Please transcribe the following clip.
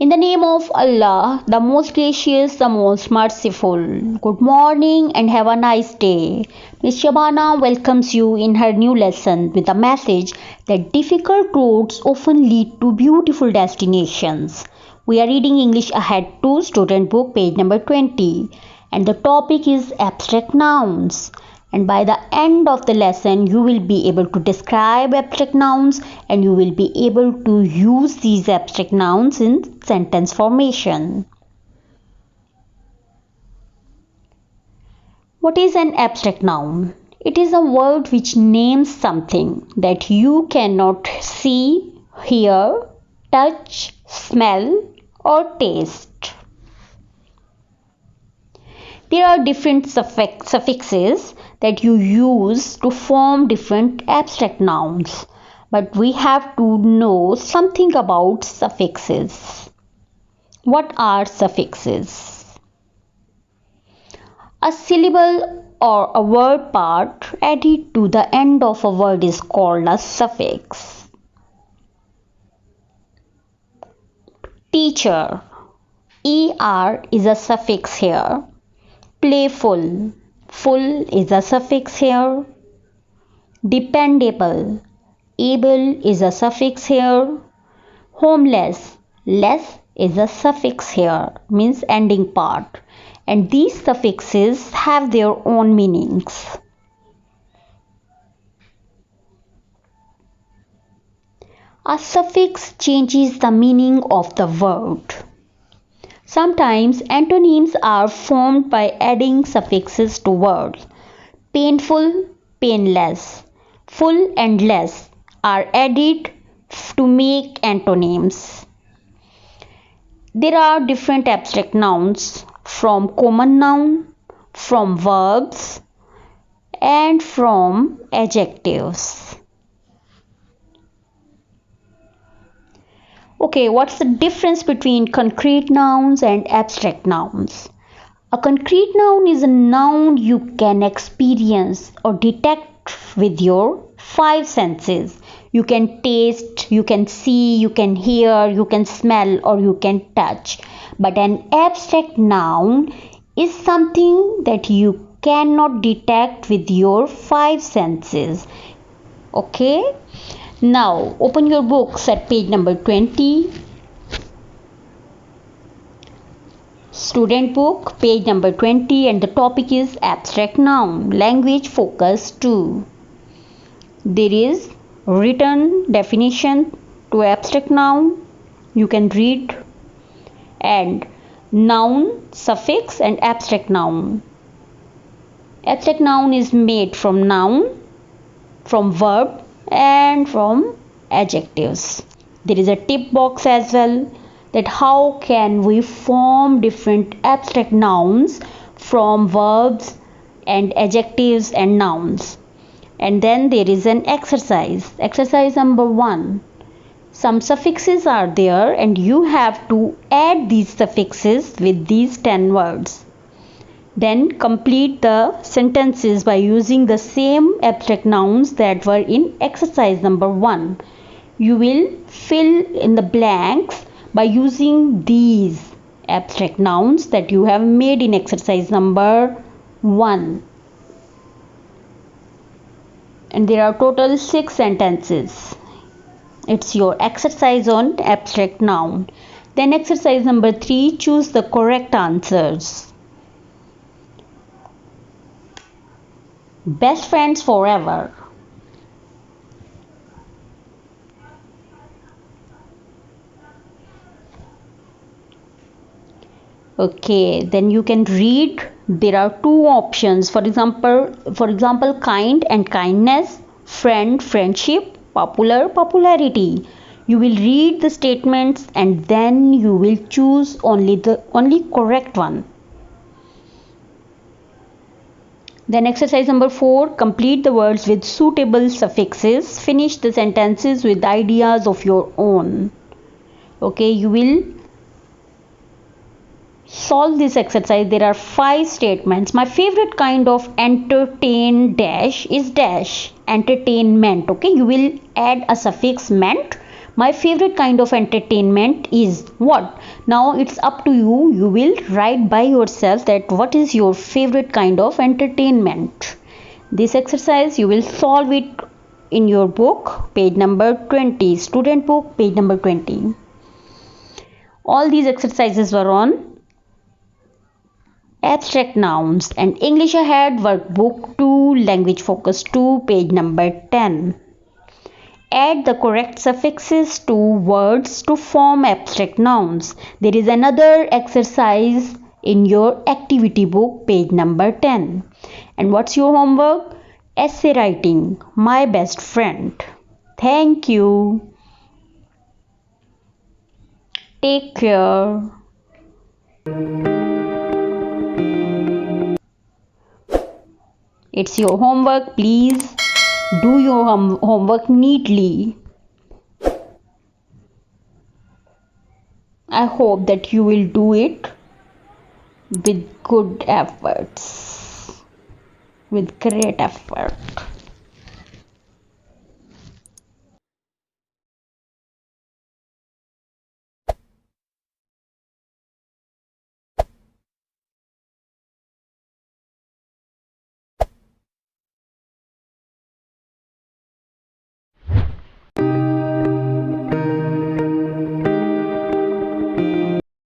In the name of Allah, the most gracious, the most merciful. Good morning and have a nice day. Miss Shabana welcomes you in her new lesson with a message that difficult roads often lead to beautiful destinations. We are reading English Ahead 2 student book page number 20 and the topic is abstract nouns. And by the end of the lesson you will be able to describe abstract nouns and you will be able to use these abstract nouns in sentence formation. What is an abstract noun? It is a word which names something that you cannot see, hear, touch, smell or taste. There are different suffixes that you use to form different abstract nouns, but we have to know something about suffixes. What are suffixes? A syllable or a word part added to the end of a word is called a suffix. Teacher, er is a suffix here. Playful, full is a suffix here. Dependable, able is a suffix here. Homeless, less is a suffix here, means ending part. And these suffixes have their own meanings. A suffix changes the meaning of the word. Sometimes antonyms are formed by adding suffixes to words. Painful, painless, full and less are added to make antonyms. There are different abstract nouns from common noun, from verbs and from adjectives. Okay, what's the difference between concrete nouns and abstract nouns? A concrete noun is a noun you can experience or detect with your five senses. You can taste, you can see, you can hear, you can smell or you can touch. But an abstract noun is something that you cannot detect with your five senses. Okay? Now open your books at page number 20. Student book page number 20 and the topic is abstract noun. Language focus 2. There is written definition to abstract noun. You can read. And noun, suffix and abstract noun. Abstract noun is made from noun, from verb and from adjectives. There is a tip box as well, that how can we form different abstract nouns from verbs and adjectives and nouns. And then there is an exercise. Exercise number 1. Some suffixes are there and you have to add these suffixes with these 10 words. Then complete the sentences by using the same abstract nouns that were in exercise number 1. You will fill in the blanks by using these abstract nouns that you have made in exercise number 1. And there are total 6 sentences. It's your exercise on abstract noun. Then exercise number 3, choose the correct answers. Best friends forever. Okay, then you can read. There are 2 options. For example, kind and kindness, friend, friendship, popular, popularity. You will read the statements and then you will choose only correct one. Then exercise number 4, complete the words with suitable suffixes. Finish the sentences with ideas of your own. Okay, you will solve this exercise. There are 5 statements. My favorite kind of entertain dash is dash entertainment. Okay, you will add a suffix ment. My favorite kind of entertainment is what? Now it's up to you. You will write by yourself that what is your favorite kind of entertainment. This exercise you will solve it in your book, page number 20, student book, page number 20. All these exercises were on abstract nouns and English Ahead workbook 2, language focus 2, page number 10. Add the correct suffixes to words to form abstract nouns. There is another exercise in your activity book, page number 10. And what's your homework? Essay writing, my best friend. Thank you. Take care. It's your homework. Please do your homework neatly. I hope that you will do it with good efforts, with great effort.